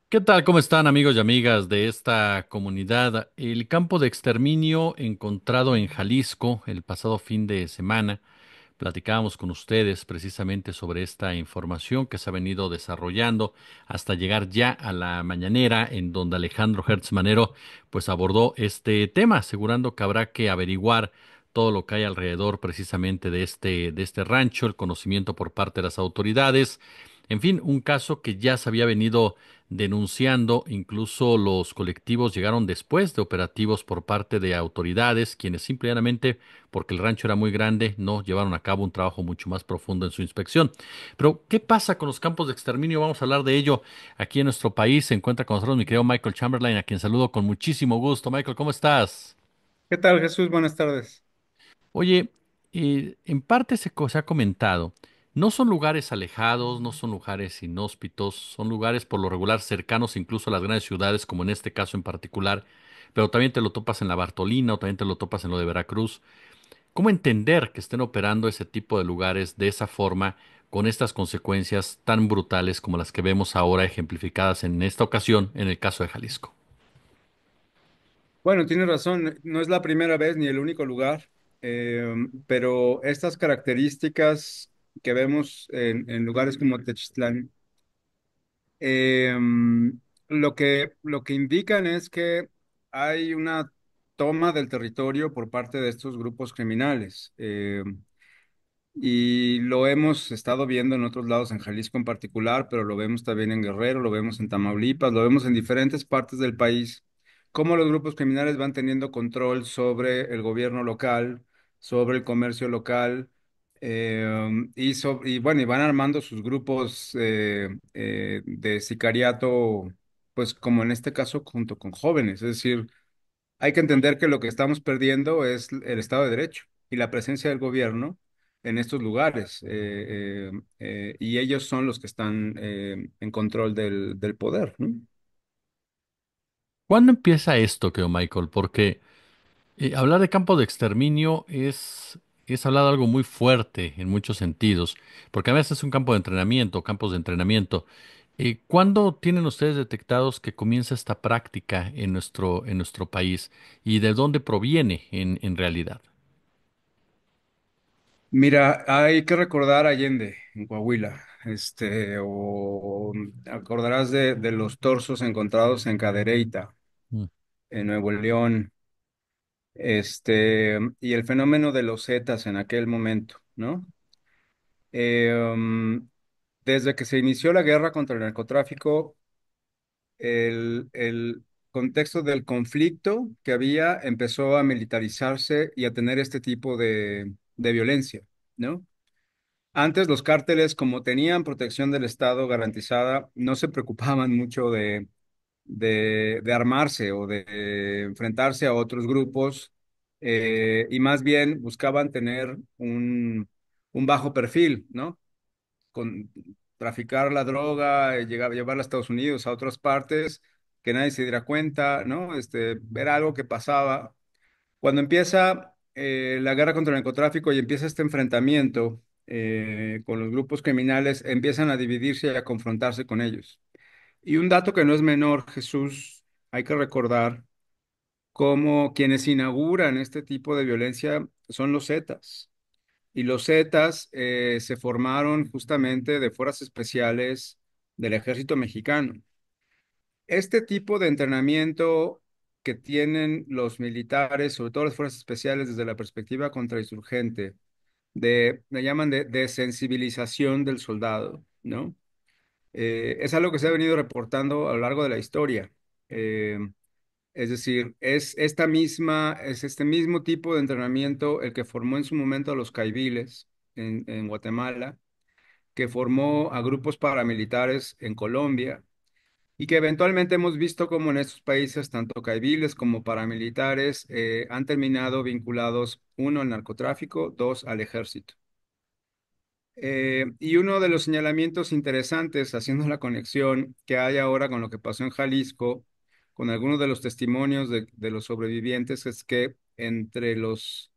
¿Qué tal? ¿Cómo están amigos y amigas de esta comunidad? El campo de exterminio encontrado en Jalisco el pasado fin de semana. Platicábamos con ustedes precisamente sobre esta información que se ha venido desarrollando hasta llegar ya a la mañanera en donde Alejandro Hertz Manero pues abordó este tema, asegurando que habrá que averiguar todo lo que hay alrededor precisamente de este rancho, el conocimiento por parte de las autoridades. En fin, un caso que ya se había venido denunciando, incluso los colectivos llegaron después de operativos por parte de autoridades, quienes simplemente, porque el rancho era muy grande, no llevaron a cabo un trabajo mucho más profundo en su inspección. Pero, ¿qué pasa con los campos de exterminio? Vamos a hablar de ello aquí en nuestro país. Se encuentra con nosotros mi querido Michael Chamberlain, a quien saludo con muchísimo gusto. Michael, ¿cómo estás? ¿Qué tal, Jesús? Buenas tardes. Oye, en parte se ha comentado, no son lugares alejados, no son lugares inhóspitos, son lugares por lo regular cercanos incluso a las grandes ciudades, como en este caso en particular, pero también te lo topas en la Bartolina o también te lo topas en lo de Veracruz. ¿Cómo entender que estén operando ese tipo de lugares de esa forma, con estas consecuencias tan brutales como las que vemos ahora ejemplificadas en esta ocasión en el caso de Jalisco? Bueno, tienes razón, no es la primera vez ni el único lugar, pero estas características que vemos en lugares como Teciutlán, eh, lo que indican es que hay una toma del territorio por parte de estos grupos criminales. Y lo hemos estado viendo en otros lados, en Jalisco en particular, pero lo vemos también en Guerrero, lo vemos en Tamaulipas, lo vemos en diferentes partes del país, cómo los grupos criminales van teniendo control sobre el gobierno local, sobre el comercio local, y bueno, y van armando sus grupos de sicariato, pues como en este caso, junto con jóvenes. Es decir, hay que entender que lo que estamos perdiendo es el Estado de Derecho y la presencia del gobierno en estos lugares. Y ellos son los que están en control del poder, ¿no? ¿Cuándo empieza esto, creo, Michael? Porque hablar de campo de exterminio es hablar de algo muy fuerte en muchos sentidos, porque a veces es un campo de entrenamiento, campos de entrenamiento. ¿Cuándo tienen ustedes detectados que comienza esta práctica en nuestro país y de dónde proviene en realidad? Mira, hay que recordar Allende, en Coahuila, o acordarás de los torsos encontrados en Cadereyta, Mm. en Nuevo León, y el fenómeno de los Zetas en aquel momento, ¿no? Desde que se inició la guerra contra el narcotráfico, el contexto del conflicto que había empezó a militarizarse y a tener este tipo de violencia, ¿no? Antes los cárteles, como tenían protección del Estado garantizada, no se preocupaban mucho de armarse o de enfrentarse a otros grupos, y más bien buscaban tener un bajo perfil, ¿no? Con traficar la droga, llevarla a Estados Unidos, a otras partes, que nadie se diera cuenta, ¿no? Ver algo que pasaba. Cuando empieza la guerra contra el narcotráfico y empieza este enfrentamiento con los grupos criminales, empiezan a dividirse y a confrontarse con ellos. Y un dato que no es menor, Jesús, hay que recordar cómo quienes inauguran este tipo de violencia son los Zetas. Y los Zetas se formaron justamente de fuerzas especiales del ejército mexicano. Este tipo de entrenamiento que tienen los militares, sobre todo las fuerzas especiales desde la perspectiva contrainsurgente, le llaman de sensibilización del soldado, ¿no? Es algo que se ha venido reportando a lo largo de la historia. Eh, es decir, es este mismo tipo de entrenamiento el que formó en su momento a los caiviles en Guatemala, que formó a grupos paramilitares en Colombia y que eventualmente hemos visto como en estos países, tanto caiviles como paramilitares, han terminado vinculados, uno, al narcotráfico, dos, al ejército. Y uno de los señalamientos interesantes, haciendo la conexión que hay ahora con lo que pasó en Jalisco, con algunos de los testimonios de los sobrevivientes, es que entre los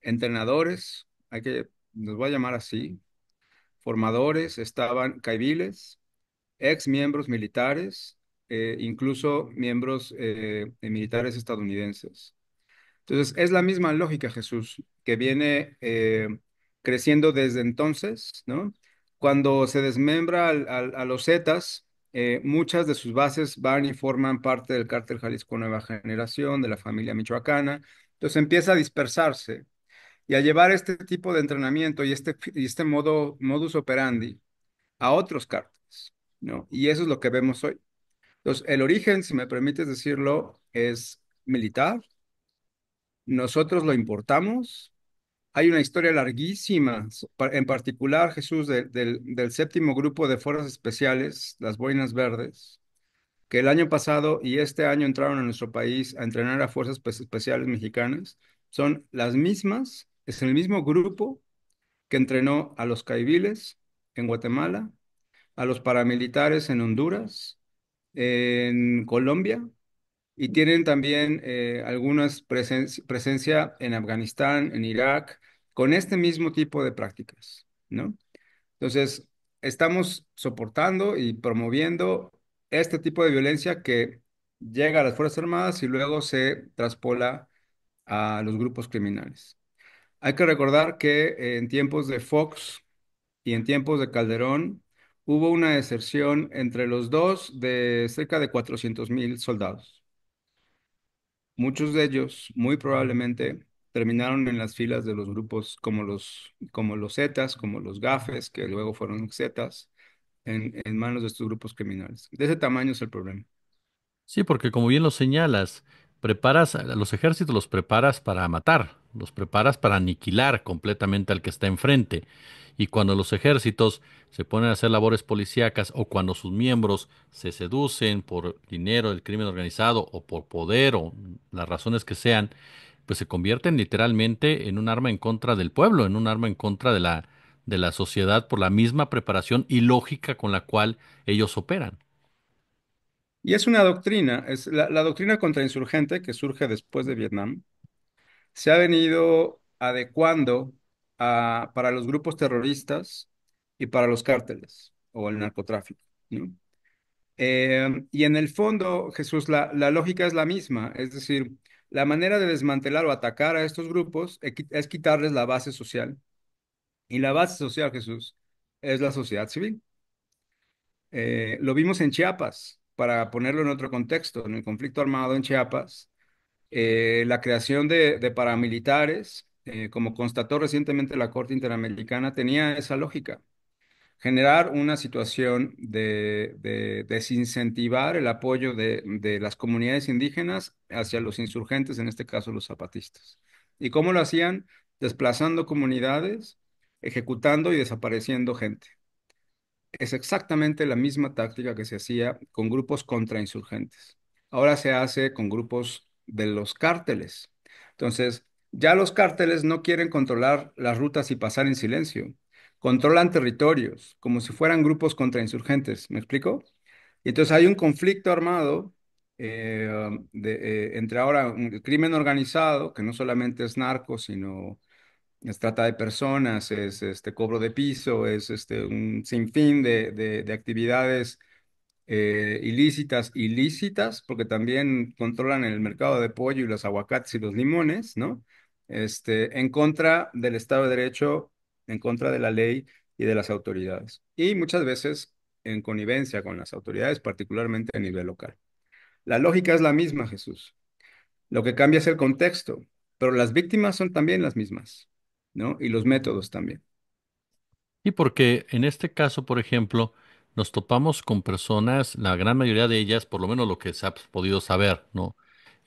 entrenadores, los voy a llamar así, formadores, estaban caiviles, ex miembros militares, incluso miembros militares estadounidenses. Entonces, es la misma lógica, Jesús, que viene creciendo desde entonces, ¿no? Cuando se desmembra a los Zetas, muchas de sus bases van y forman parte del Cártel Jalisco Nueva Generación, de la familia michoacana. Entonces empieza a dispersarse y a llevar este tipo de entrenamiento y este modus operandi a otros cárteles, ¿no? Y eso es lo que vemos hoy. Entonces, el origen, si me permites decirlo, es militar. Nosotros lo importamos. Hay una historia larguísima, en particular, Jesús, del séptimo grupo de fuerzas especiales, las Boinas Verdes, que el año pasado y este año entraron a nuestro país a entrenar a fuerzas especiales mexicanas. Son las mismas, es el mismo grupo que entrenó a los caiviles en Guatemala, a los paramilitares en Honduras, en Colombia, y tienen también algunas presencia en Afganistán, en Irak, con este mismo tipo de prácticas, ¿no? Entonces, estamos soportando y promoviendo este tipo de violencia que llega a las Fuerzas Armadas y luego se traspola a los grupos criminales. Hay que recordar que en tiempos de Fox y en tiempos de Calderón hubo una deserción entre los dos de cerca de 400,000 soldados. Muchos de ellos, muy probablemente, terminaron en las filas de los grupos como los Zetas, como los Gafes, que luego fueron Zetas, en manos de estos grupos criminales. De ese tamaño es el problema. Sí, porque como bien lo señalas, preparas a los ejércitos, los preparas para matar, los preparas para aniquilar completamente al que está enfrente. Y cuando los ejércitos se ponen a hacer labores policíacas o cuando sus miembros se seducen por dinero del crimen organizado o por poder o las razones que sean, pues se convierten literalmente en un arma en contra del pueblo, en un arma en contra de la sociedad por la misma preparación y lógica con la cual ellos operan. Y es una doctrina, es la doctrina contrainsurgente que surge después de Vietnam, se ha venido adecuando para los grupos terroristas y para los cárteles o el narcotráfico, ¿no? Y en el fondo, Jesús, la lógica es la misma, es decir, la manera de desmantelar o atacar a estos grupos es quitarles la base social. Y la base social, Jesús, es la sociedad civil. Lo vimos en Chiapas, para ponerlo en otro contexto, en el conflicto armado en Chiapas, la creación de paramilitares, como constató recientemente la Corte Interamericana, tenía esa lógica: generar una situación de desincentivar el apoyo de las comunidades indígenas hacia los insurgentes, en este caso los zapatistas. ¿Y cómo lo hacían? Desplazando comunidades, ejecutando y desapareciendo gente. Es exactamente la misma táctica que se hacía con grupos contrainsurgentes. Ahora se hace con grupos de los cárteles. Entonces, ya los cárteles no quieren controlar las rutas y pasar en silencio. Controlan territorios como si fueran grupos contrainsurgentes. ¿Me explico? Y entonces hay un conflicto armado entre ahora el crimen organizado, que no solamente es narco, sino es trata de personas, es cobro de piso, es un sinfín de actividades ilícitas, porque también controlan el mercado de pollo y los aguacates y los limones, ¿no? En contra del Estado de Derecho, en contra de la ley y de las autoridades. Y muchas veces en connivencia con las autoridades, particularmente a nivel local. La lógica es la misma, Jesús. Lo que cambia es el contexto, pero las víctimas son también las mismas, ¿no? Y los métodos también. Y porque en este caso, por ejemplo, nos topamos con personas, la gran mayoría de ellas, por lo menos lo que se ha podido saber, ¿no?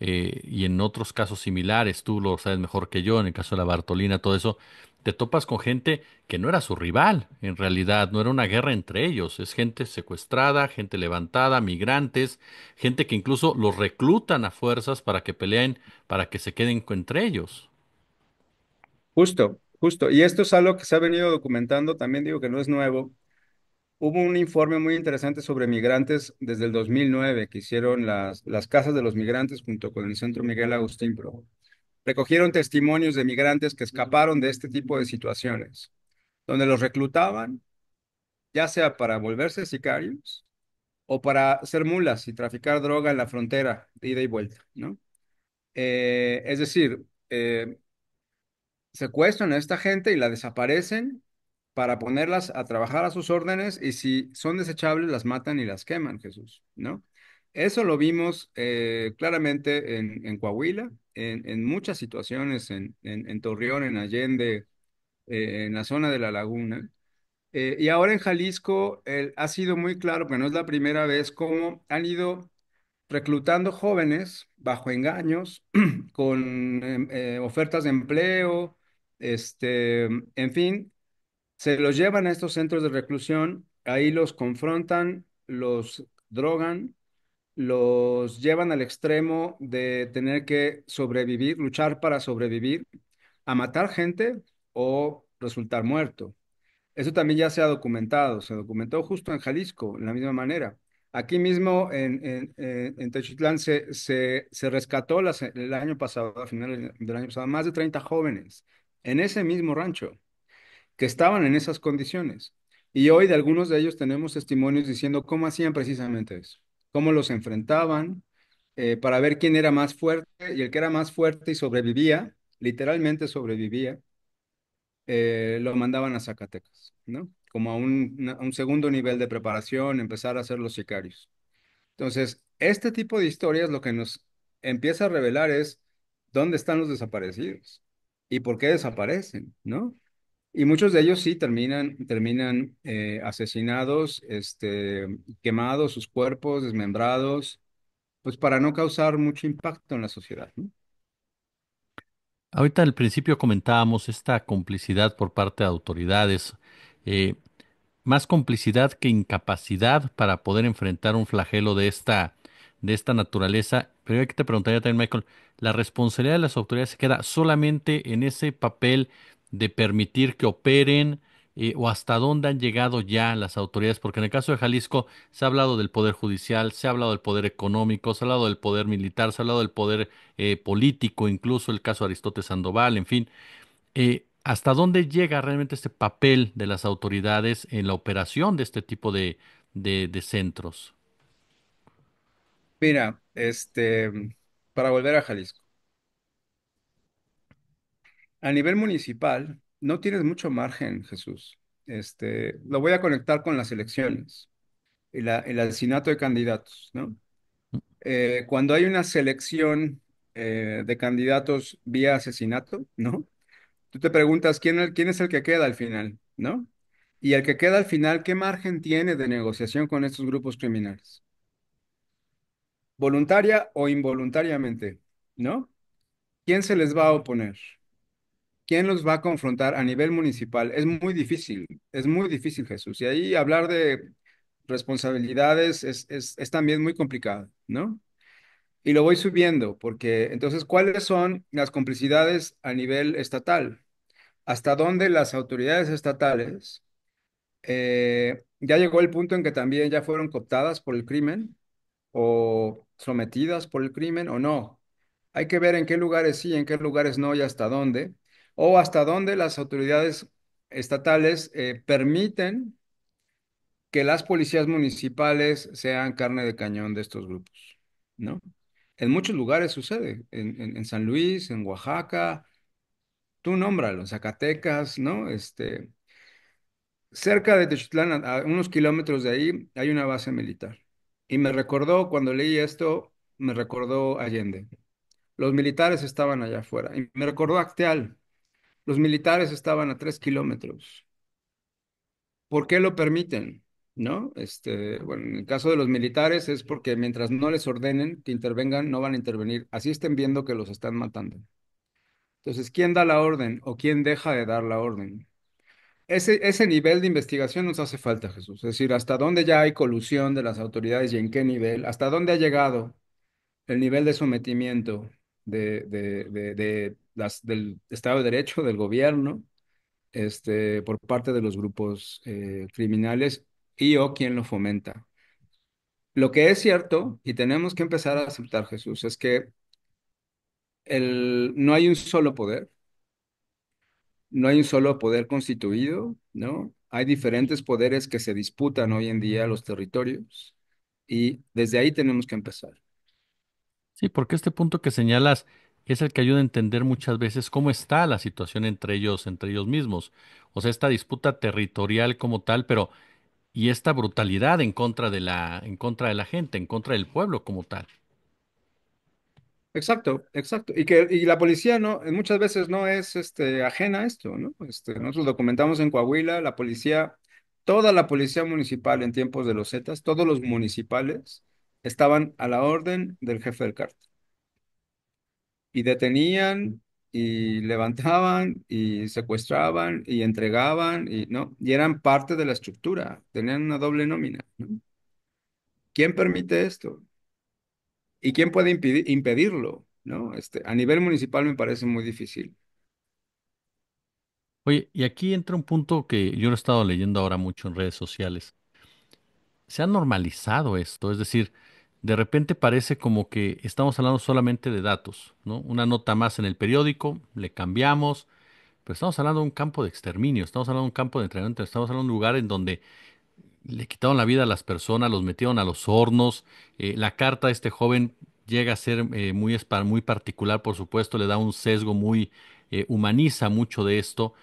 Y en otros casos similares, tú lo sabes mejor que yo, en el caso de la Bartolina, todo eso, te topas con gente que no era su rival, en realidad, no era una guerra entre ellos, es gente secuestrada, gente levantada, migrantes, gente que incluso los reclutan a fuerzas para que peleen, para que se queden entre ellos. Justo, justo. Y esto es algo que se ha venido documentando, también digo que no es nuevo. Hubo un informe muy interesante sobre migrantes desde el 2009 que hicieron las casas de los migrantes junto con el Centro Miguel Agustín Pro. Recogieron testimonios de migrantes que escaparon de este tipo de situaciones, donde los reclutaban, ya sea para volverse sicarios o para ser mulas y traficar droga en la frontera de ida y vuelta, ¿no? Es decir, secuestran a esta gente y la desaparecen para ponerlas a trabajar a sus órdenes y si son desechables las matan y las queman, Jesús, ¿no? Eso lo vimos claramente en Coahuila, en muchas situaciones, en Torreón, en Allende, en la zona de la laguna. Y ahora en Jalisco ha sido muy claro, que no es la primera vez, cómo han ido reclutando jóvenes bajo engaños, con ofertas de empleo, en fin, se los llevan a estos centros de reclusión, ahí los confrontan, los drogan, los llevan al extremo de tener que sobrevivir, luchar para sobrevivir, a matar gente o resultar muerto. Eso también ya se ha documentado, se documentó justo en Jalisco, de la misma manera. Aquí mismo en Techitlán se rescató el año pasado, a finales del año pasado, más de 30 jóvenes en ese mismo rancho que estaban en esas condiciones. Y hoy de algunos de ellos tenemos testimonios diciendo cómo hacían precisamente eso, cómo los enfrentaban para ver quién era más fuerte y el que era más fuerte y sobrevivía, literalmente sobrevivía, lo mandaban a Zacatecas, ¿no? Como a a un segundo nivel de preparación, empezar a ser los sicarios. Entonces, este tipo de historias lo que nos empieza a revelar es dónde están los desaparecidos y por qué desaparecen, ¿no? Y muchos de ellos sí terminan asesinados, quemados, sus cuerpos desmembrados, pues para no causar mucho impacto en la sociedad, ¿no? Ahorita al principio comentábamos esta complicidad por parte de autoridades. eh, Más complicidad que incapacidad para poder enfrentar un flagelo de esta naturaleza. Pero hay que te preguntaría también, Michael, ¿la responsabilidad de las autoridades se queda solamente en ese papel de permitir que operen o hasta dónde han llegado ya las autoridades? Porque en el caso de Jalisco se ha hablado del poder judicial, se ha hablado del poder económico, se ha hablado del poder militar, se ha hablado del poder político, incluso el caso de Aristóteles Sandoval, en fin. ¿Hasta dónde llega realmente este papel de las autoridades en la operación de este tipo de centros? Mira, para volver a Jalisco, a nivel municipal no tienes mucho margen, Jesús. Lo voy a conectar con las elecciones, el asesinato de candidatos, ¿no? Cuando hay una selección de candidatos vía asesinato, ¿no? Tú te preguntas quién es el que queda al final, ¿no? Y el que queda al final, ¿qué margen tiene de negociación con estos grupos criminales? Voluntaria o involuntariamente, ¿no? ¿Quién se les va a oponer? ¿Quién los va a confrontar a nivel municipal? Es muy difícil, Jesús. Y ahí hablar de responsabilidades es también muy complicado, ¿no? Y lo voy subiendo, porque entonces, ¿cuáles son las complicidades a nivel estatal? ¿Hasta dónde las autoridades estatales ya llegó el punto en que también ya fueron cooptadas por el crimen o sometidas por el crimen o no? Hay que ver en qué lugares sí, en qué lugares no y hasta dónde, o hasta dónde las autoridades estatales permiten que las policías municipales sean carne de cañón de estos grupos, ¿no? En muchos lugares sucede, en San Luis, en Oaxaca, tú nómbralo, Zacatecas, ¿no? Cerca de Techitlán, a unos kilómetros de ahí, hay una base militar. Y me recordó, cuando leí esto, me recordó Allende. Los militares estaban allá afuera. Y me recordó Acteal. Los militares estaban a 3 kilómetros. ¿Por qué lo permiten? ¿No? Bueno, en el caso de los militares es porque mientras no les ordenen que intervengan, no van a intervenir. Así estén viendo que los están matando. Entonces, ¿quién da la orden o quién deja de dar la orden? Ese nivel de investigación nos hace falta, Jesús. Es decir, hasta dónde ya hay colusión de las autoridades y en qué nivel, hasta dónde ha llegado el nivel de sometimiento del Estado de Derecho, del gobierno, por parte de los grupos criminales y o quien lo fomenta. Lo que es cierto, y tenemos que empezar a aceptar, Jesús, es que no hay un solo poder, no hay un solo poder constituido, ¿no? Hay diferentes poderes que se disputan hoy en día los territorios. y desde ahí tenemos que empezar. Sí, porque este punto que señalas es el que ayuda a entender muchas veces cómo está la situación entre ellos mismos. O sea, esta disputa territorial como tal, pero y esta brutalidad en contra de la gente, en contra del pueblo como tal. Exacto, exacto. Y la policía no, muchas veces no es ajena a esto, ¿no? Nosotros documentamos en Coahuila, la policía, toda la policía municipal en tiempos de los Zetas, todos los municipales estaban a la orden del jefe del cártel. Y detenían y levantaban y secuestraban y entregaban y no, y eran parte de la estructura, tenían una doble nómina, ¿no? ¿Quién permite esto? ¿Y quién puede impedirlo? ¿No? A nivel municipal me parece muy difícil. Oye, y aquí entra un punto que yo lo he estado leyendo ahora mucho en redes sociales. Se ha normalizado esto, es decir, de repente parece como que estamos hablando solamente de datos, ¿no? Una nota más en el periódico, le cambiamos, pero estamos hablando de un campo de exterminio, estamos hablando de un campo de entrenamiento, estamos hablando de un lugar en donde le quitaron la vida a las personas, los metieron a los hornos. La carta de este joven llega a ser muy particular, por supuesto, le da un sesgo muy, humaniza mucho de esto.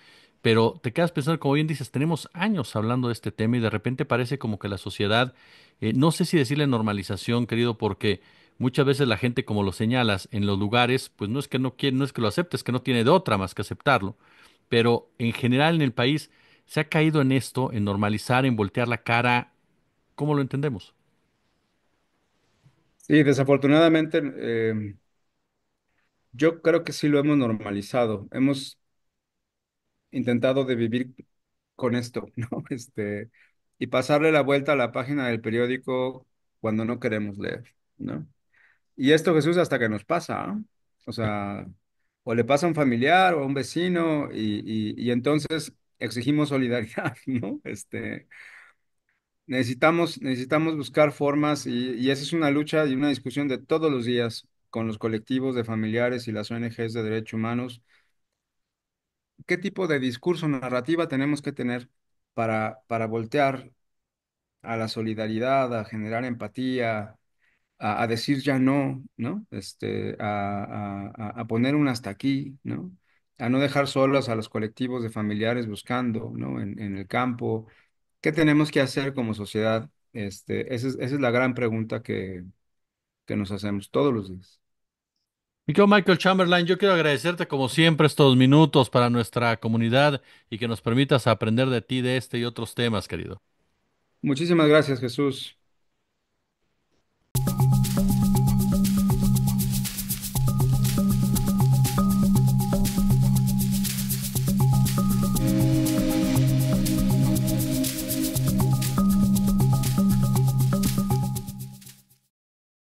Pero te quedas pensando, como bien dices, tenemos años hablando de este tema y de repente parece como que la sociedad, no sé si decirle normalización, querido, porque muchas veces la gente, como lo señalas, en los lugares, pues no es que no quiere, no es que lo acepte, es que no tiene de otra más que aceptarlo. Pero en general en el país se ha caído en esto, en normalizar, en voltear la cara. ¿Cómo lo entendemos? Sí, desafortunadamente, yo creo que sí lo hemos normalizado. Hemos intentado de vivir con esto, ¿no? Y pasarle la vuelta a la página del periódico cuando no queremos leer, ¿no? Y esto, Jesús, hasta que nos pasa, ¿ah? O Sí. sea, o le pasa a un familiar o a un vecino y entonces exigimos solidaridad, ¿no? Necesitamos buscar formas y esa es una lucha y una discusión de todos los días con los colectivos de familiares y las ONGs de derechos humanos. ¿Qué tipo de discurso, narrativa tenemos que tener para voltear a la solidaridad, a generar empatía, a decir ya no, ¿no? A poner un hasta aquí, ¿no? A no dejar solos a los colectivos de familiares buscando, ¿no? En el campo. ¿Qué tenemos que hacer como sociedad? Esa es la gran pregunta que nos hacemos todos los días. Mi querido Michael Chamberlain, yo quiero agradecerte como siempre estos minutos para nuestra comunidad y que nos permitas aprender de ti de este y otros temas, querido. Muchísimas gracias, Jesús.